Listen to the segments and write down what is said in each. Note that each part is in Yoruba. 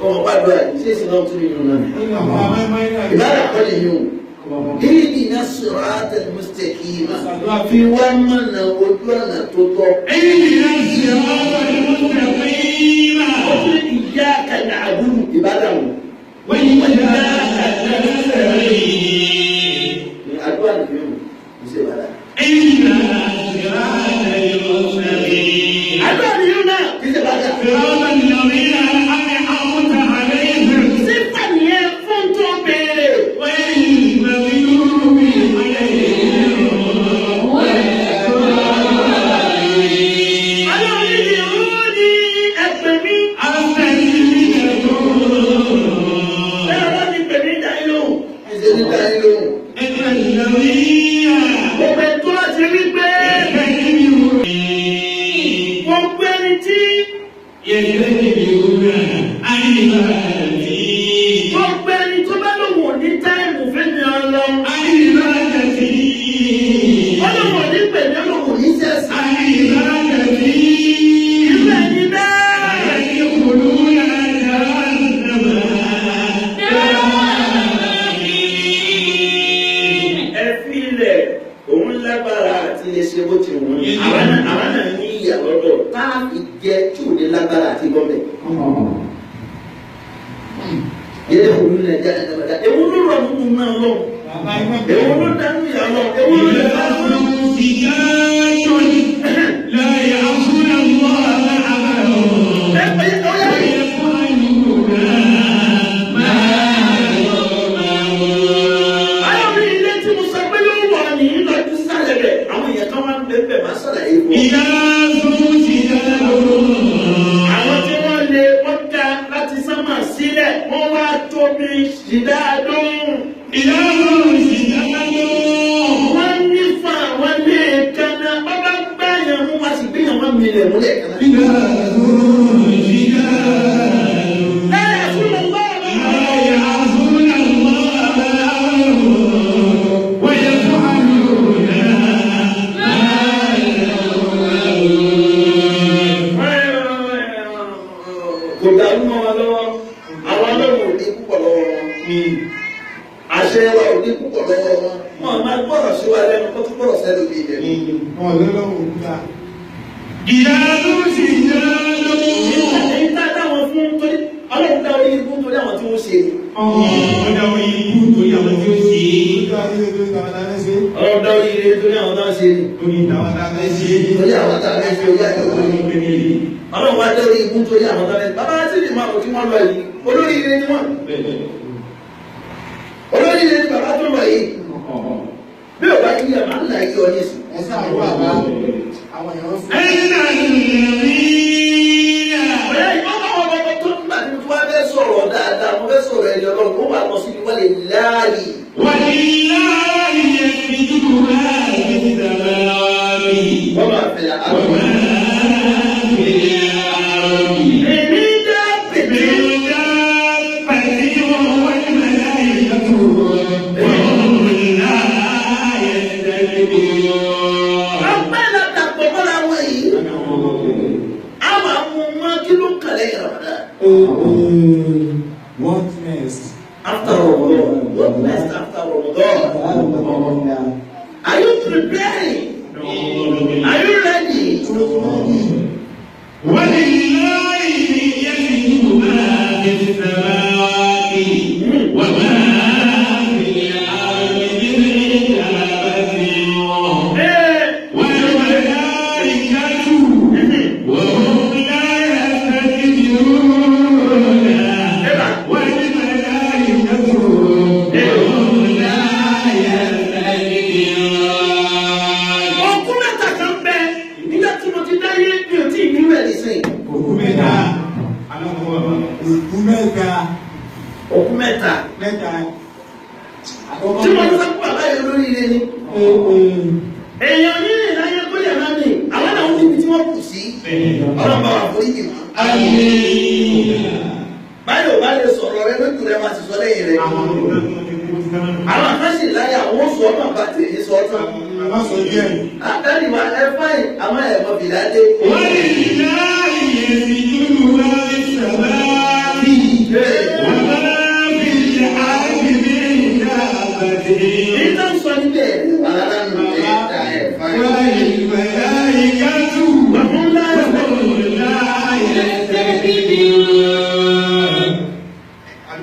ọmọ pàdé ṣé ìsìnkú tó ní ìlú náà ìbára kọ́ lè yún ihdina siratal mustaqim fi wá mọ̀nà ojú ọ̀nà tó tọ́. ihdina siratal mustaqim. ó tún iyyaka na'budu ìbára wọn. wa iyyaka nasta'in. àdúrà nìyẹn o ṣe bàdà. ihdina siratal mustaqim. àdúrà nìyẹn náà kì í ṣe bàdà. siratal ladhina an'amta alayhim. sífà nìyẹn fún tó béèrè.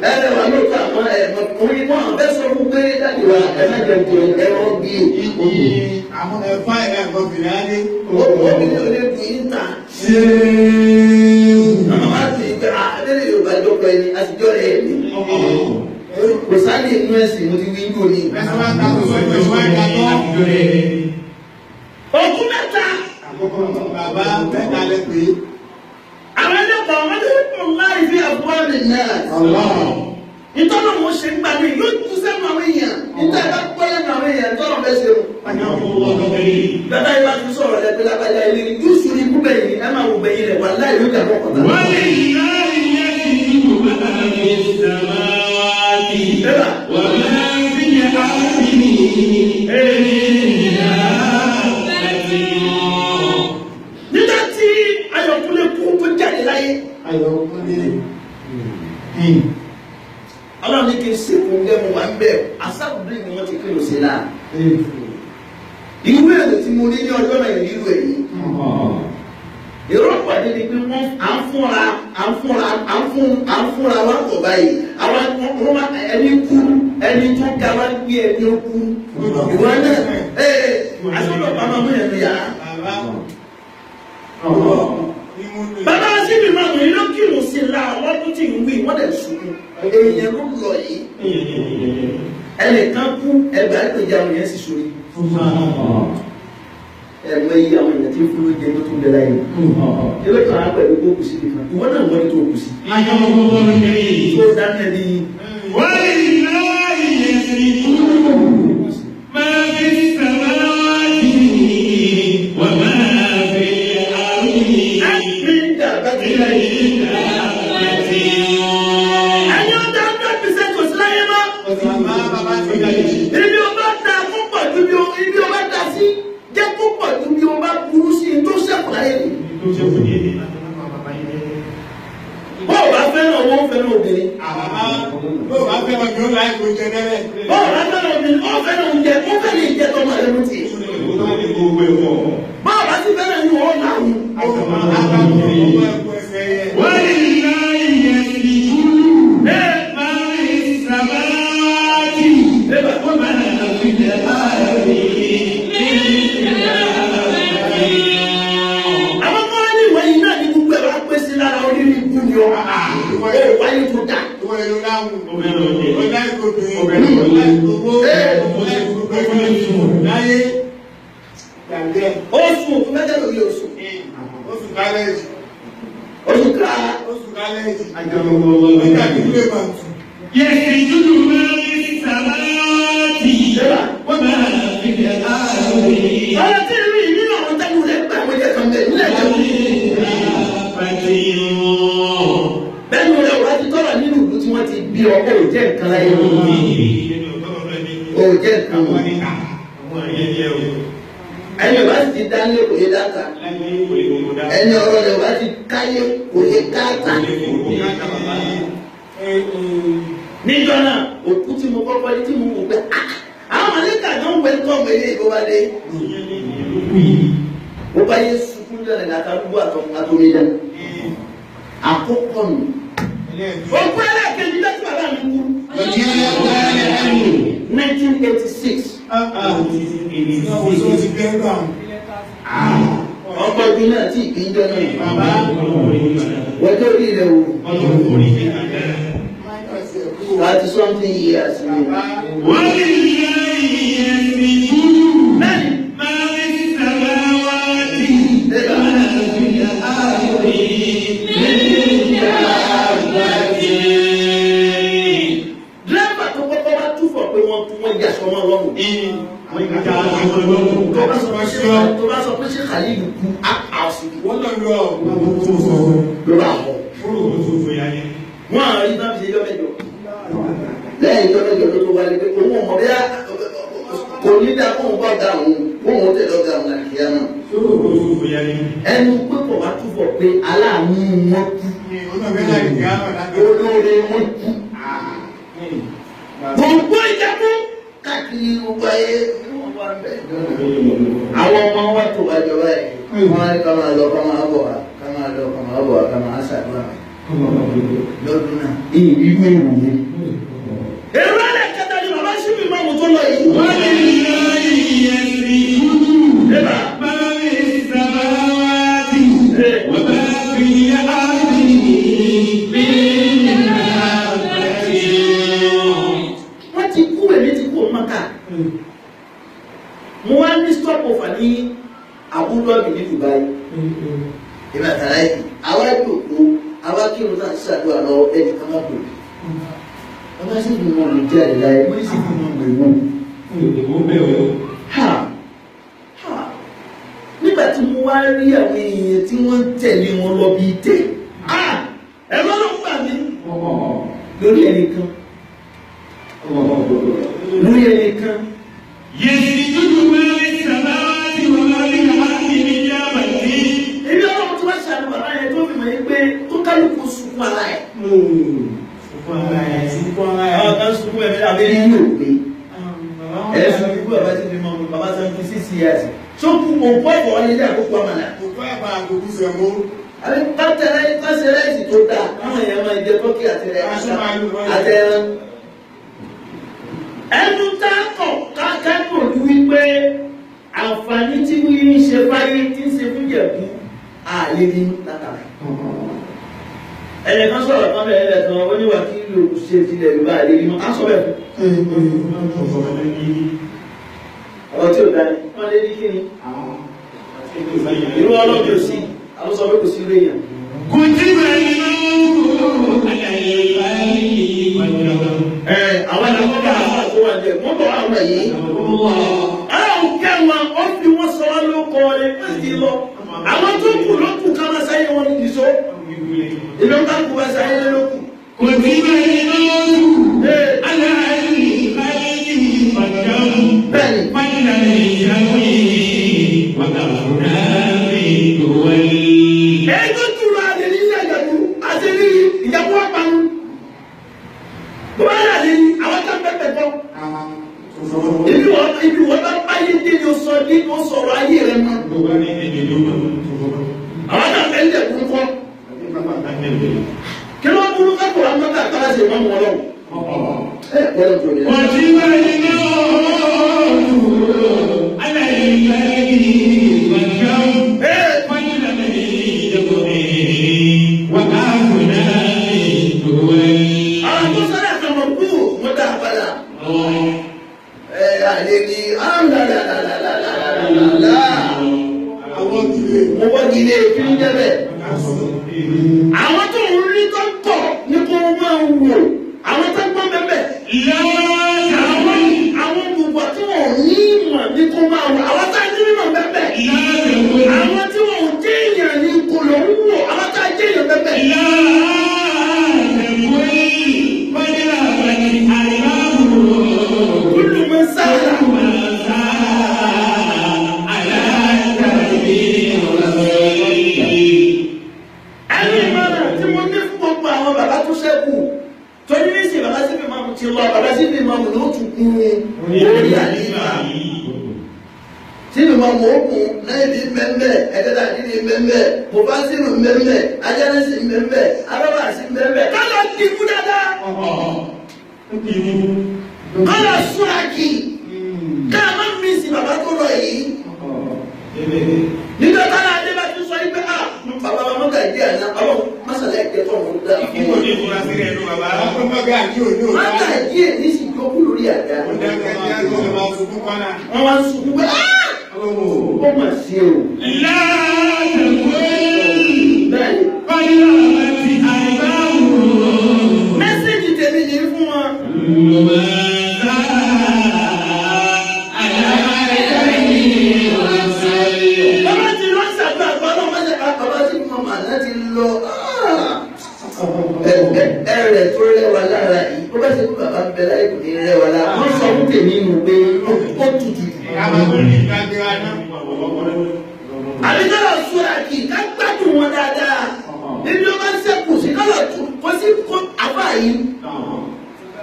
ẹ̀rẹ̀ wà ló kọ́ àwọn ẹ̀mọ́ orí wọn àbẹ́ sọ fún pé dáàbì wa ẹ̀mẹ́jọ tó ẹ̀rọ bí àwọn ẹ̀fọ́ ẹ̀gbọ́n fìlà ní. obìnrin olè bu ìta. àwọn máa ti gbé àdéhùn Yorùbá jọpọ̀ ẹni àtijọ́ rẹ̀ ni. kò sáré inú ẹ̀sìn mo ti wí ń dòní. ẹ̀sán máa ń ta kó sọ́jọ́ ìwé ìdájọ́. òkú mẹ́ta. bàbá mẹ́ta lẹ pé. àwọn ẹlẹ́kọ̀ọ́ wọn ti kún láì fi àbúrò rẹ̀ náà. ìtọ́nà mo ṣe ń gbà mí yóò tún sẹ́nu àwọn èèyàn. níta bá gbọ́ lẹ́nu àwọn èèyàn tọ́nà fẹ́ ṣe o. bàbá yìí bá ti sọ̀rọ̀ lẹ́gbẹ́ lábájá ilé ní yóò sùn ní ikú bẹ̀yìn ní ẹ máa wò bẹ̀yìn rẹ̀ wà láì ló jà fọ́kàn náà. wọ́n lè yá ìyẹn ti dùn máa fi sàmáwáàtì wọ́n máa fi yẹ àmì nígbà tí Ayọ̀kúnlé kú tó jáde láyé. Ọlọ́run ní kí n ṣe fún gẹ́mu wà ń bẹ̀ asábùdé ni wọ́n ti kí ló ṣe láà. Ìwé èrò tí mo ní ní ọjọ́ náà ìlú èyí. Èrò àpàdé ni pé wọ́n à ń fúnra wá pọ̀ báyìí. Àwọn ẹni kú ẹni tó ga wá gbé ẹni ó kú. Ìwọ náà àṣọ́dọ̀ bàbá mú ẹ̀mí yàrá. Bàbá síbi máa mú iná kírun sí la ọlọ́dún tí ń wí wọ́n dẹ̀ sunkún. Èèyàn ló lọ yìí. Ẹnìkan kú ẹgbàá ìpèjà àwọn yẹn sì sórí. Ẹ̀mọ iye àwọn èèyàn tí fúlú jẹ tó tún bẹ láyé. Ewé kan á pẹ̀lú kó kù sí nìkan. Ìwọ náà wọ́n ní tó kù sí. Tó dáná ní. wọ́n lè yá ìyẹn ti dùn máa fi sàmáwáàtì wọ́n máa fi àmì. Ẹni ó dá 100% kò sí láyé mọ́. bàbá ti dà yìí. Ibi o bá da kó pọ̀ ju ibi o bá da sí jẹ́ kó pọ̀ ju bí o bá burú sí tó ṣẹ̀kù láyé ni. Bó o bá fẹ́ràn owó fẹ́ràn obìnrin. bó o bá fẹ́ wọn jọ láì kó jẹ dẹ́rẹ́. Bó o bá fẹ́ràn obìnrin ó fẹ́ràn oúnjẹ ó fẹ́ràn ìjẹ tó máa lẹ́nu tì. Bó o bá sì fẹ́ràn ní òun náà wù. wọ́n lè yá ìyẹn ti dùn máa fi sàmáwáàtì wọ́n máa fi àmì. Àwọn kan ní ìwé yìí náà ní gbogbo ẹ̀ wá pé sí lára orí ní ikú ni ó wáyé tó dà. ìwọ ìlú láwùn ọ̀dà ìkòkòrò ọ̀dà ìkòkòrò láyé gbàgbé. Oṣù òkú mẹ́jọ lórí oṣù. oṣù kálẹ̀jì. Oṣù ká. oṣù kálẹ̀jì. nígbà tí ilé máa tù. يسجد ما في السماوات وما في الأرض. Ọ̀rọ̀ tí rí nínú àwọn tẹ́lú rẹ̀ gbà wọ́n jẹ́ kan bẹ̀ nílẹ̀ jẹ́ bẹ́ẹ̀ni rẹ̀ wá ti tọ́rọ̀ nínú ìlú tí wọ́n ti bí ọkọ̀ ò jẹ́ nǹkan láyé ò jẹ́ nǹkan wọn. Ẹni ọba sì ti dá nílé kò yé dáta. Ẹni ọ̀rọ̀ rẹ̀ wá ti káyé kò yé káàtà. Níjọ́ náà òkú tí mo kọ́kọ́ ní tí mo wò pé àwọn àlékà náà ń wẹ̀ tó ọmọ ilé ìgbówádé. Mo bá yé sunkún jẹ́ ẹ̀ka àtàlùbọ̀ àtòmídà. Àkọ́kọ́ nù. Òkú ẹlẹ́ẹ̀kejì lẹ́tí bàbá mi kú. 1986. Ọkọ̀ ọdún náà tí ìgbìnjọ́ náà. Wọ́jọ́ orí rẹ̀ wò. 30-something years. ولله يسجد ما في السماوات وما في الأرض من دابة. Dírẹ́bà tó kọ́kọ́ wá túfọ̀ pé wọ́n jà sọmọ lọ́rùn. Tó bá sọ pé ṣé Khalil kú àṣìkò. wọ́n lọ lọ. Ló bá bọ̀. Wọ́n àwọn yìí náà fi ṣe jọ́ mẹ́jọ. Lẹ́yìn jọ́ mẹ́jọ ló tó wáyé pé òun ọmọ bẹ́ẹ̀ kò ní dá fóun bá ga òun fóun tẹ̀lé ọ̀gá òun àti ìyá náà. Ẹnu pé kò wá túfọ̀ pé aláàánú wọn kú. Olóore wọn kú. Gbogbo ìjẹ́kú káàkiri gbogbo ayé wọ́n wá bẹ́ẹ̀. Àwọn ọmọ wa tó wájọ báyìí. Wọ́n á ní ká máa lọ ká máa bọ̀ wá ká máa máa lọ kọ́ máa bọ̀ ká máa ṣàdúrà lọ́dún náà. Ìwé ìwòye. Èrò ẹ̀rẹ́ kẹta ni bàbá ṣì fi máa mú tó lọ yìí. Wọ́n lè lọ ìyẹn sí Ẹ̀bà. bàbá mi sábà wá sí. Wọ́n bá fi àbí mi àbẹ̀tì. Wọ́n ti kú èmi ti kú Mákà. Mo wá ní stop over ní Abu Dhabi ní Dubai. Ìgbà tàrà yìí, àwa ìdòkó, àwa kírun náà ṣàdúrà lọ ẹni kan máa bòrò. Wọ́n bá sì fi mọ̀ ló jẹ́ àdìlá ẹ̀, wọ́n sì fi mọ̀ ìwò. Ìwọ bẹ́ẹ̀ o. Nígbà tí mo wá rí àwọn èèyàn tí wọ́n tẹ̀lé wọn lọ bí tẹ̀. Ẹ̀rọ ló ń gbà mí. Lórí ẹnìkan. Lórí ẹnìkan. يسجد ما في السماوات وما في الأرض من دابة. Ebi ọlọ́run tí wọ́n ṣàlù bàbá yẹn tó fi mọ̀ yín pé tó kálukú sunkún ara ẹ̀. Àwọn kan sunkún ẹ̀mí àbí yín yóò gbé. Ẹ̀ sọ fún bàbá tí fi mọ̀ bàbá 76 years. Sókù òkú ẹ̀fọ́ wọlé dé àkókò àmàlà. Àbí pàṣẹ ráìsì tó dáa, àwọn èèyàn máa jẹ tọ́kì àtẹ̀rẹ̀. Ẹnu tá a kọ̀ kákẹ́kọ̀ọ́ ní wípé àǹfààní tí wíyí ń ṣe báyìí tí ń ṣe fún Ìjẹ̀bú àlè ní látàrí. Ẹ̀yẹ̀ kan sọ̀rọ̀ kan bẹ̀rẹ̀ lẹ̀ kan ó ní wà kí ló ṣe tilẹ̀ Yorùbá àlè ní wọn á sọ bẹ́ẹ̀ fún. Ọ̀rọ̀ tí ò dání wọ́n lé ní kíni. Irú ọlọ́bì ò sí, àwọn sọ pé kò sí léèyàn. كتب الموت على Àwọn àwọn bá àwọn àti wọn jẹ mọ́tò àwọn yìí. Àwọn kẹwọn ó fi wọn sọ wọn ló kọ ẹ pé ti lọ. Àwọn tó kù ló kù ká máa sáyé wọn nìṣó. Ìlú ká kú bá sáyé ló kù. كتب الموت على Bẹ́ẹ̀ni. Ẹjọ́ tura àlè ní ilé ìjàdù àti ní ìjàpọ̀ àpamọ́. Bọ́lá yà ní àwọn tó ń bẹ̀bẹ̀ tọ́. Ibi wọ́n bá báyé dé ni o sọ ní o sọ̀rọ̀ ayé rẹ̀ mọ́. Àwọn tó ń bẹ̀ ń dẹ̀ kún kọ́. Kí ló burú kápò àwọn mọ́tà kára ṣe máa mú ọlọ́run? Ẹ gbọ́dọ̀ tó ní. Àwọn tó sọ́dọ̀ àtàwọn kú wọ́n dá padà. Àlè ni mo wọ́n di ilé ìfín jẹ́bẹ̀. Àwọn tó ń rí tó tọ̀ ní kó máa ń wò. Àwọn tó gbọ́n bẹ́bẹ̀. Àwọn gbogbo tí wọ́n ní ìmọ̀ ní kó máa wò. Àwọn tá ní ìmọ̀ bẹ́bẹ̀. Àwọn tí wọ́n jẹ́ èèyàn ní kò lọ ń wò. Àwọn tá jẹ́ èèyàn bẹ́bẹ̀. Kúlù mọ́ sáà. Ẹni ìmọ̀ràn tí mo ní fún gbogbo àwọn bàbá tó ṣẹ́kù tó ní ní ìsìn bàbá sí fi máa mú ti lọ bàbá sí fi máa mú ló tún kún orí àlífà. Tí mi máa mú òkun náà ìdí mẹ́mẹ́, ẹ̀kẹ́ta ìdí mẹ́mẹ́, mo bá sínú mẹ́mẹ́, ajánẹ́sì mẹ́mẹ́, arábà sí mẹ́mẹ́. Kálọ̀ ti kú dáadáa. Kálọ̀ súra kì í. Ká má mi sí bàbá tó lọ yìí. Nígbà tára adé bá ti sọ yí pé bàbá wa mọ́gà ìdí àná ọlọ́run mọ́sálà ẹ̀jẹ̀ tó ń dá. Ìwọ ní ìfura sí ẹnu bàbá. Mọ́gà ìdí òní òní. Mọ́gà ìdí èyí sì jókòó lórí àga. Wọ́n máa sunkún kọ́nà. Wọ́n wá ń sunkún pé ó mà sí o. Mẹ́sẹ̀jì tèmi yìí fún wọn. Bàbá ti lọ ṣàgbà àgbọ̀nà mọ́sẹ̀ bàbá ti mọ màdá ti lọ. Ẹrẹ̀ tó rẹwà lára yìí, ó bá ṣe kú bàbá ń bẹ láì kò ní rẹwà lára. Wọ́n sọ fún tèmi nù pé ó tutù. Àbíkọ́lọ̀ súra kì í ká gbádùn wọn dáadáa. Níbi ó bá ń ṣẹ́kù sí kọ́lọ̀ tún kó sí kó àbá yìí.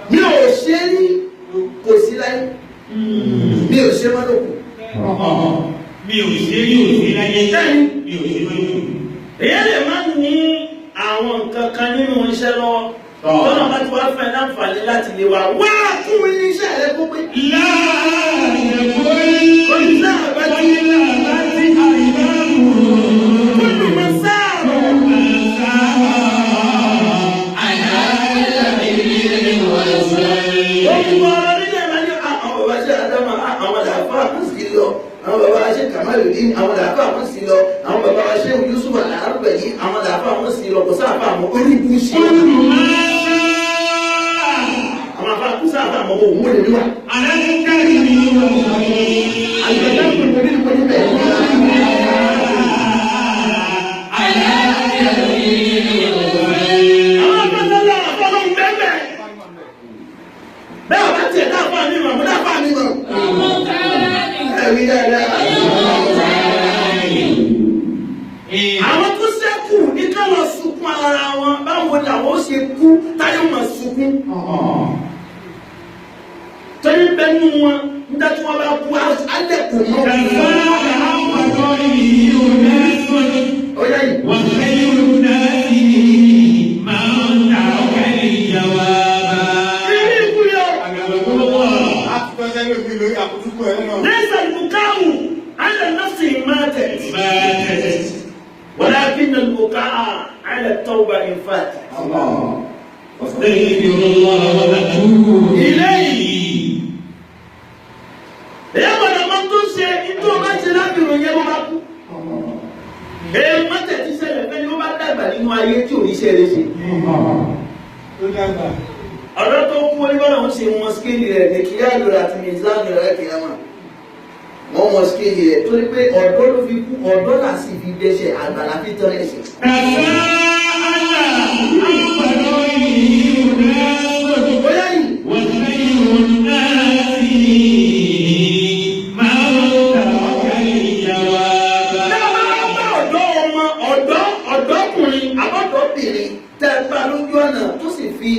Mi ò ṣe ní kò sí láyé. Mi ò ṣe mọ́tò kù. Mi ò ṣe yóò sí láyé. Bẹ́ẹ̀ni. Mi ò ṣe yóò. Èyí lè má àwọn nǹkan kan nínú iṣẹ́ lọ́wọ́ tọ́nà bá ti wá fún ẹ láǹfààní láti lè wá wá fún mi ní iṣẹ́ rẹ kó pé. láàyè bóyí oníṣẹ́ àbájí láti àìbáwò kúndùn mọ́ sáàrò. Òkùnkùn ọ̀rọ̀ nílẹ̀ máa ní àwọn bàbá ṣe àdámà àwọn làáfà àwọn sì lọ àwọn bàbá ṣe Kamaludin àwọn làáfà àwọn sì lọ àwọn bàbá ṣe Yusuf Al-Arbani àwọn làáfà àwọn sì lọ kò sáfà àwọn onígun ṣe. Àwọn afá kò sáfà àwọn òun wọlé níwà. alákàrí ni wọ́n sọ yìí. Àgbàdo kò ní kò ní bẹ̀rẹ̀. Àwọn akọ́sọ́lá àfọlọ́hún bẹ́ẹ̀ bẹ́ẹ̀ bá tiẹ̀ dáfà mi mọ̀ mo dáfà mi mọ̀. Ẹ̀rí dáadáa. Àwọn tó ṣẹ́kù ní ká lọ sunkún ara wọn báwo ni àwọn ó ṣe kú táyọ̀ mọ̀ sunkún. Torí bẹ́ẹ̀ nù wọn nígbà tí wọ́n bá kú alẹ́ kò mọ́ wọn. Ó yá yìí. ليس البكاء على النفس ماتت ولكن البكاء على التوبة إن فاتت. واستغفر الله واتوب إليه. يا بنا ما تنسى إنتو ما تلاقي من يوم أبو. ما تنسى لكن يوم أبدا إنه أيتي ونشيرشي. Ọ̀dọ́ tó kú oníbọ̀lá ń ṣe wọn skéèlì rẹ̀ ní kíá lóra àti mìíràn rẹ̀ kìí àmà. Wọ́n wọn skéèlì rẹ̀ torí pé ọ̀dọ́ ló fi kú ọ̀dọ́ là sì fi dẹ́ṣẹ̀ àgbàlá fi tán ẹ̀ṣẹ̀. Bóyá yìí. Ọ̀dọ́kùnrin àbọ̀dọ́bìnrin tẹ́ ẹ bá lójú ọ̀nà tó sì fi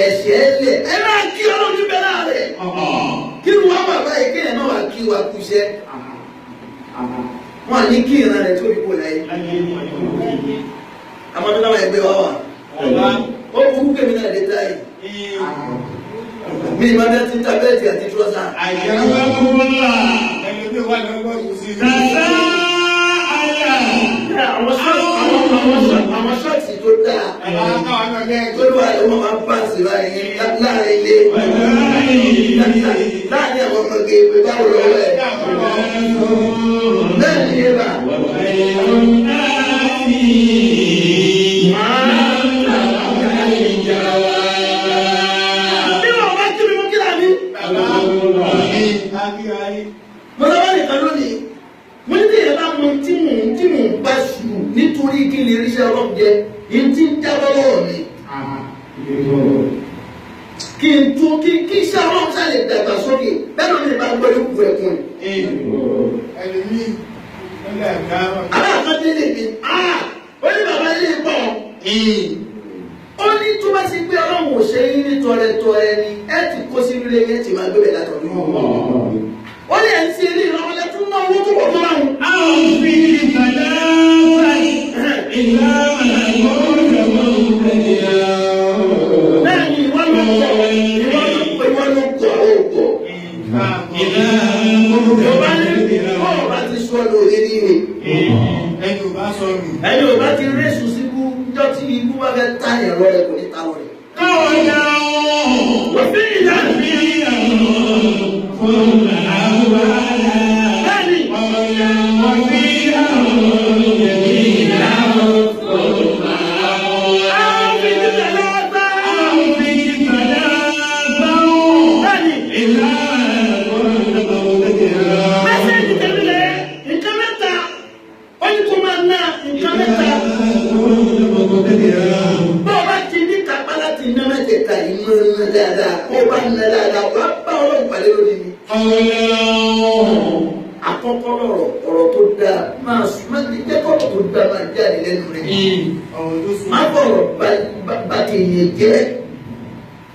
ẹ̀ṣẹ̀ lẹ̀ ẹ máa kí ọlọ́run bẹ́ẹ̀ láàrẹ̀. Kí ni wọ́n bàbá yìí kí ẹ̀ máa wà kí wa kú iṣẹ́. Wọ́n á ní kí ìran rẹ̀ tó fi kó láyé. Àmọ́ tó dáwọn ẹgbẹ́ wa wà. Ó burú kèmí náà lè ta yìí. Mi ìmọ̀ bẹ́ẹ̀ ti ń ta bẹ́ẹ̀tì àti trọ́sà. Àwọn ṣọ́ọ̀tì tó dáa. Tó ló wà lọ́wọ́ máa bá sí báyìí láàrin ilé. Láàrin àwọn ọmọge ìwé báwo lọ́wọ́ ẹ̀. Bẹ́ẹ̀ ni ẹ bá. Bí wọ́n bá kí mi mú kí láàmì. Mo lọ́wọ́ nìkan lónìí. Mo ní tẹ̀yẹ̀ bá mọ tí mò ń bá sùn nítorí kí n lè ríṣẹ́ ọlọ́run jẹ ìtí ń jábọ́ lọ́wọ́ mi. Kí n tún kí iṣẹ́ ọlọ́run sáré dàgbà sókè bẹ́ẹ̀ ló ní bá gbọ́ yóò kú ẹ̀kún ẹ̀. Aláàfáàdé lè mi, ó ní bàbá ilé pọ̀. Ó ní tó bá ti gbé ọlọ́run ò ṣe yín ní tọrẹtọrẹ ni ẹ ti kó sínú ilé yẹn ti máa gbé bẹ̀ látọ̀ ní. Ó lè ń ṣe ilé ìrànwọ́lẹ́ tún náà owó tó wọ̀ tó máa ń. àwọn fi ìgbàlá ìlà Bẹ́ẹ̀ni ìwọ́n ló kọ̀ ọ̀pọ̀. Yorùbá ní bọ́ọ̀ bá ti sọ lórí nílé. Ẹni ò bá ti rẹ́sùn síbú jọ́ tí ibú bá fẹ́ táyẹ̀ lọ rẹ̀ kò ní ta lọ rẹ̀. káwọn ya Wọ́n fi ìyá fi fún àwọn àlá bẹ́ẹ̀ni. wọ́n fi Àkọ́kọ́ ọ̀rọ̀ tó dáa máa jẹ́ kọ́rọ̀ tó dáa máa jáde lẹ́nu rẹ̀. Má bọ̀rọ̀ bá ti yẹn jẹ́.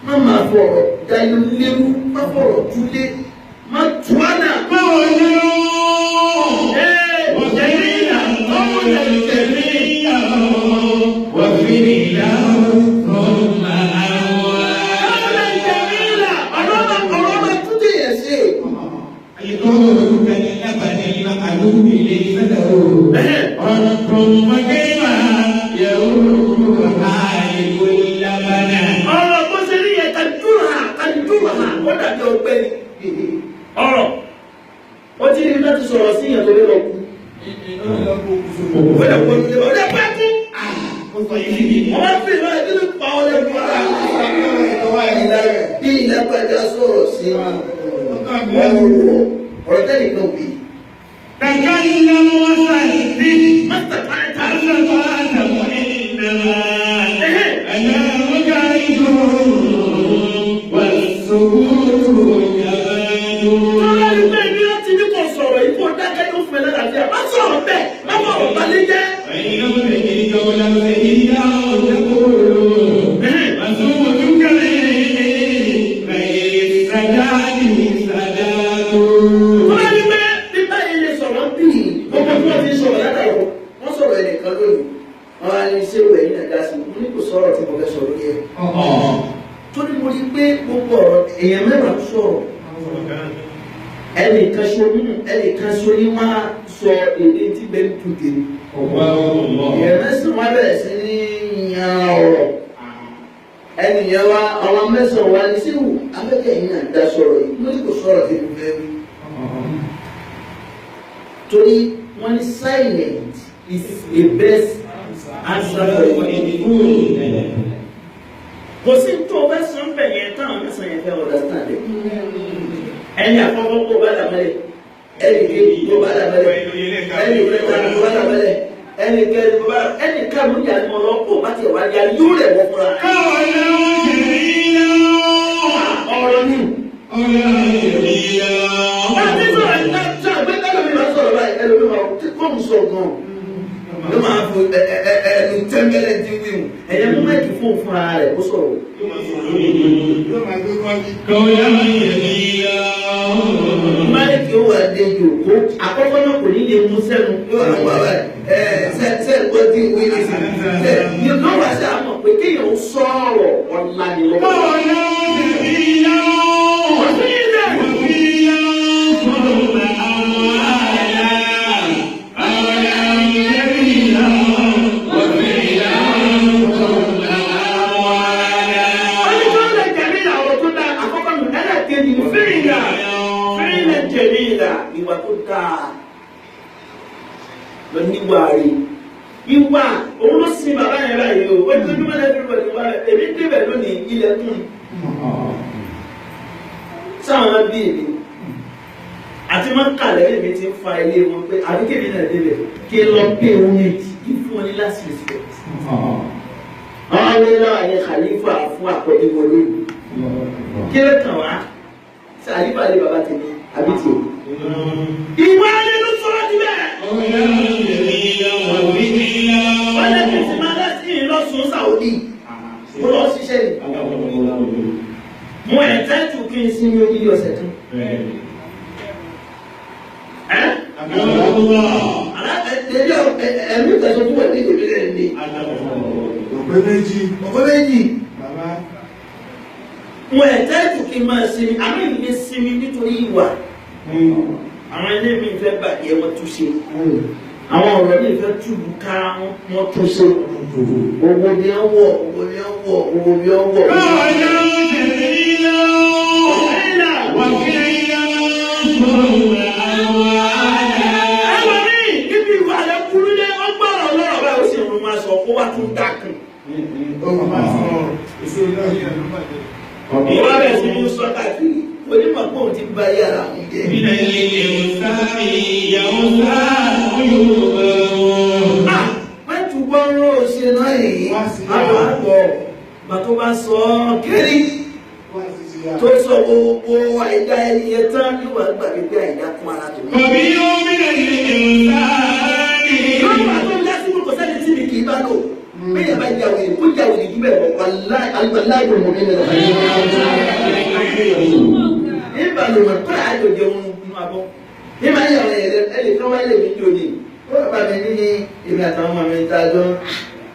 Má máa bọ̀rọ̀ dáyọ léwu. Má bọ̀rọ̀ túlé. Má tuánà. báwo ni ó Wọ́n jẹ́ ní ìyá. wọ́n fi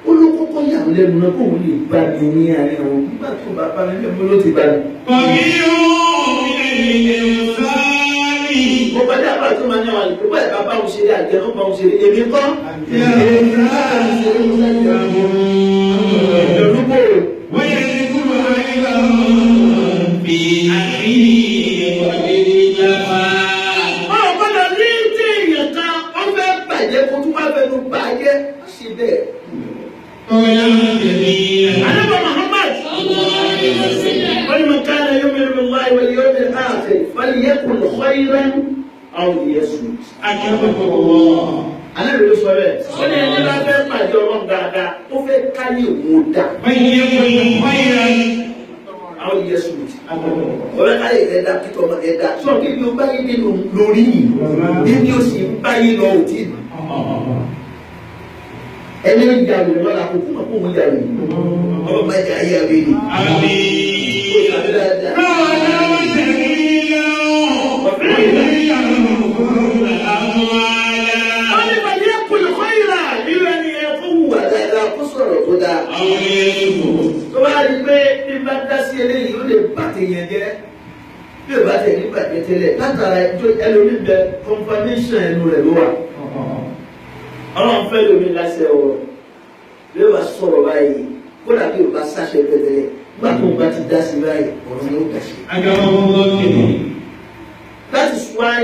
olùkókó yà lẹ́nu náà kó lè gba mi ní àárín àwọn nígbà tó bàbá mi lẹ́nu ló ti gbà mí. Kọ̀bí yóò ilé sáárì. Mo bá dé àbá tó máa ní àwọn àlùkò báyìí bàbá òun ṣeré àjẹ́ ló bá òun ṣeré èmi kọ́. Ìdòdúgbò. Wọ́n yẹ kí kúrò ayélujára bí àrí ìwádìí ìjọba. Ọ̀rọ̀ gbọ́dọ̀ ní tí èèyàn kan wọ́n fẹ́ bàjẹ́ kó tún wá fẹ́ ló bàjẹ́ ṣe bẹ́ẹ̀. Ànábì Muhammad man kana yu'minu billahi wal yawmil akhir falyakul khayran aw liyasmut. Ànábì ló sọ bẹ́ẹ̀. Ó ní ẹni bá fẹ́ pàdé Ọlọ́run dáadáa ó fẹ́ káyé òun dà. Aw liyasmut. Ọ̀rẹ́ káyé ẹ̀dá kíkọ́ ọmọ ẹ̀dá tí wọ́n kébi ó báyé nínú lórí yìí níbi ó sì ń báyé lọ òtí. Ẹni ń jà lórí lọ́la kò fún ọkọ̀ òun jà lórí. Ọmọ bá jà ayé àwẹ̀ ni. Tó bá rí pé bí bá dá sí eléyìí ó lè bàtẹ̀ yẹn jẹ́ bí ó bá tẹ̀ ní bàtẹ̀ tẹ́lẹ̀ látara ẹjọ́ ẹlòmí bẹ confirmation ẹnu rẹ̀ ló wà. Ọlọ́run fẹ́ lómi lásẹ̀ ọ̀rọ̀ bí ó bá sọ̀rọ̀ báyìí kódà bí ó bá sáṣẹ pẹ̀lẹ́ nígbà tó bá ti dá sí báyìí ọ̀rọ̀ ni ó dá sí. That is why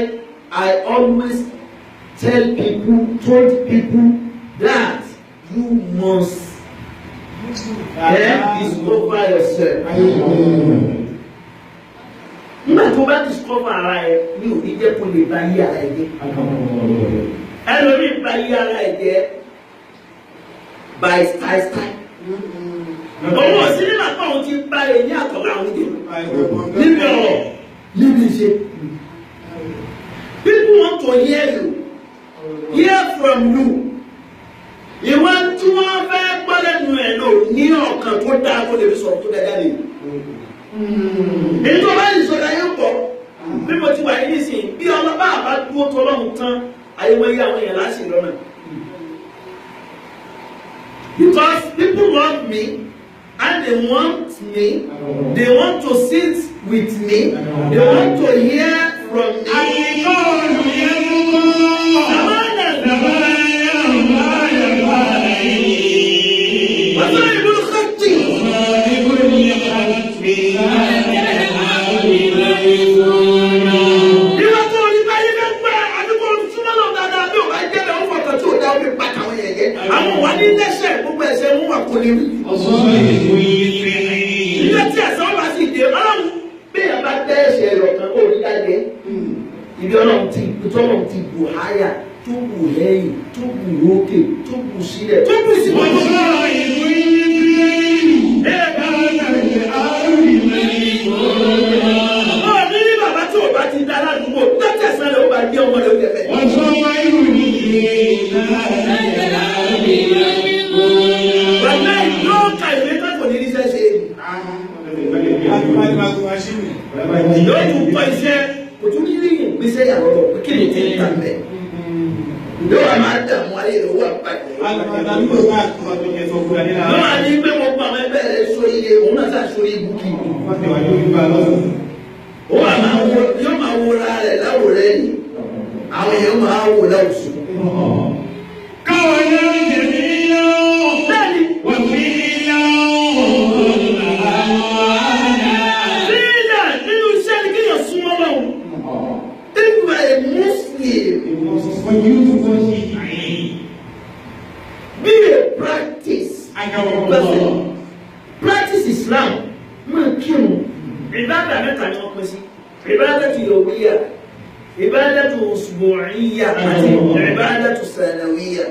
I always told people that you must discover yourself. Nígbà tó bá discover ara ẹ ní òní jẹ́ kó lè bá yí ara ẹ jẹ́. Ẹlòmíì bá yí ara ẹ jẹ́ by style. Owó sinimá kan òun ti bá ẹ ní àtọ̀rọ̀ àwọn ìdè. Níbi ọ̀rọ̀ níbi ìṣe. People want to hear from you. Ìwọ́n tí wọ́n fẹ́ gbọ́ lẹ́nu ẹ̀ lò ní ọ̀kan tó dáa kó lè fi sọ̀rọ̀ tó dáadáa lè. Èyí tó bá yìí sọ̀rọ̀ ayé pọ̀ bí mo ti wà yìí nísìnyí bí ọlọ́ba àbá dúró tó lọ́hùn tán ayéwáyé àwọn èèyàn láti lọ́nà. Because people love me and they want to sit with me, they want to hear from me. Àwọn wà ní lẹ́sẹ̀ gbogbo ẹ̀ṣẹ̀ mú wà kò ní rí. Ilé tí ẹ̀sán wá sí ìdè ọlọ́run bí ẹ bá tẹ́ ẹ̀ṣẹ̀ rẹ̀ kan kó rí dáadé. Ibi ọlọ́run ti bù háyà tó bù lẹ́yìn tó bù lókè tó bù sílẹ̀ tó bù sí wọn. Ní bàbá tí ò bá ti dá ládùúgbò tẹ́tẹ̀ ẹ̀sán rẹ̀ ó bá gbé ọmọ rẹ̀ ó jẹ bẹ́ẹ̀. Bàbá ìlú ọ̀ka ìwé kọ́kọ́ ní iṣẹ́ ṣe. Yóò tún kọ́ iṣẹ́ kò tún ní rí ìgbésẹ̀ ìyàwó lọ pé kí ni ti ń tà mẹ́. Yóò wá máa dààmú ayé rẹ̀ owó àpàdé. Yóò wá ní pé mo pa àwọn ẹgbẹ́ rẹ̀ sórí ilé òun náà sá sórí ibùkún. Yóò máa wo ra rẹ̀ láwòrán yìí. Àwọn èèyàn máa wò láwùsùn. Káwọn náà ń tẹ̀lé yọ. Bẹ́ẹ̀ni. Wọ́n fi yọ. Sílẹ̀ nínú iṣẹ́ ni kéèyàn súnmọ́ lọ́wọ́. If you are a Muslim, be a practice. Practice Islam. Máa kírun. Ìbádà mẹ́ta ni wọ́n pín sí. Ìbádàtu yawmiyya, ìbádàtu usbu'iyya àti ìbádàtu sanawiyya.